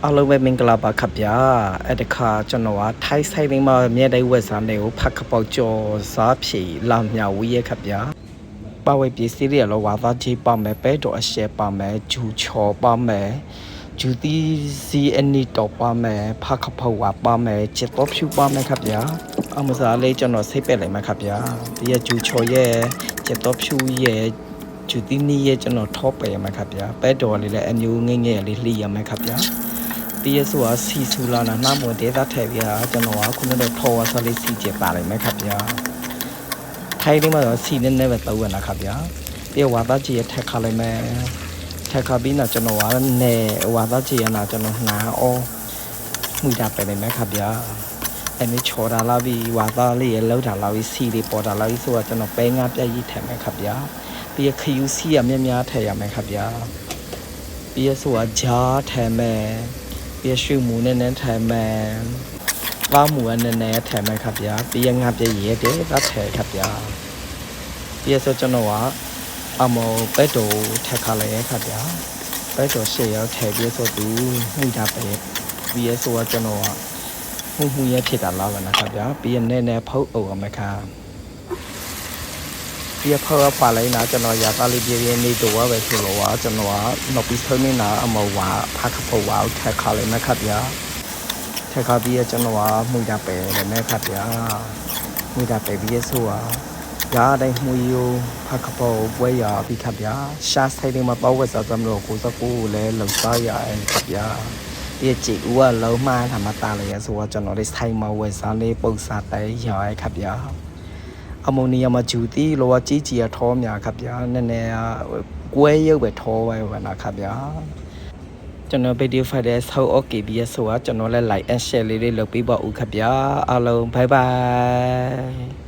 အားလုံးပဲမင်္ဂလာပါခင်ဗျာအဲ့ဒီခါကျွန်တော်ကထိုင်းဆိုင်လေးမှာမြေတိုင်ဝက်စားနေကိုဖတ်ခပေါကျော်စားဖြေလာမြောက်ဝီးရခင်ဗျာပါဝဲပြည်စီရီရလောဝါသားကြီးပါမယ်ပဲတော့အရှဲပါမယ်ဂျူချော်ပါမယ်ဂျူတီစီအနီတော့ပါမယ်ဖတ်ခပေါဝါပါမယ်ချစ်တော့ဖြူပါမယ်ခင်ဗျာအမစားလေးကျွန်တော်စိတ်ပက်လိုက်မှာခင်ဗျာဒီရဂျူချော်ရဲ့ချစ်တော့ဖြူရဲ့ဂျူတီနီရဲ့ကျွန်တော်ထောပယ်ရမှာခင်ဗျာပဲတော့လေးလည်းအမျိုးငငယ်လေးလှီရမှာခင်ဗျာဒီရဆိုစီဆူလာနာနှမွန်ဒေတာထဲပြကျွန်တော်ကခုနကထောဝါဆလေးစီကျပါလိုက်မယ်ခင်ဗျာထိုင်းလေးမှာတော့စီနဲ့နဲ့ပဲတောက်ရနာခင်ဗျာပြီးဝါသားကြီးရထက်ခလိုက်မယ်ထက်ခပြီးတော့ကျွန်တော်ကနေဝါသားကြီးရနာကျွန်တော်နှာအောမှုတာပဲလိုက်မယ်ခင်ဗျာအဲ့ဒီချော်တာလာပြီးဝါသားလေးရလောက်တာလာပြီးစီလေးပေါ်တာလာပြီးဆိုတော့ကျွန်တော်ပဲငါပြက်ကြီးထဲမယ်ခင်ဗျာပြီးခယူစီရမြများထဲရမယ်ခင်ဗျာပြီးဆိုဂျားထဲမယ်ပြရှုမှုနဲ့ထိုင်မယ်။ဘာမှုနဲ့ထိုင်မယ်ခင်ဗျာ။ပြငါပြရဲတဲ့သတ်ထဲခင်ဗျာ။ပြဆိုကျွန်တော်ကအမောပဲတော်ထက်ခါလိုက်ရခင်ဗျာ။ပဲတော်ရှေ့ရောက်ထဲပြဆိုသူမှုတာပဲ။ပြဆိုကျွန်တော်ကမှုရဖြစ်တာလားဗနာခင်ဗျာ။ပြနဲ့ဖုတ်အောင်မခါ။ပြဖောက်ပါလိုက်နာကျွန်တော်ရပါလိပြင်းနေတော့ပဲဆိုတော့ကျွန်တော်ကနောက်ပြီးဆုံးနေတာအမောဝါဖခဖို့ဝါထက်ခါလိုက်မခတ်ဗျာထက်ခါပြီးကျွန်တော်ကမှုတာပဲလည်းမခတ်ဗျာမှုတာပဲပြီးဆိုရာတိုင်းမှုယူဖခဖို့ပွဲရပြီးခတ်ဗျာရှာဆိုင်တွေမှာပေါ့ဝက်စားစမလို့ကိုစကူလည်းလုံစားရခတ်ဗျာဒီကြည့်ဦးကလုံးမှန်းထမတာလေဆိုတော့ကျွန်တော်လေးဆိုင်မှာဝက်စားလေးပုံစားတဲရခတ်ဗျာအမိုနီယမ်ဂျူတီလောကြီးကြီးထောများခဗျာနည်းနည်းကွဲရုပ်ပဲထောပဲဗနာခဗျာကျွန်တော်ဗီဒီယိုဖိုင်တဲ့ဆောက်โอเคပြီးဆိုတော့ကျွန်တော်လည်း like and share လေးလုပ်ပေးပါဦးခဗျာအားလုံး bye bye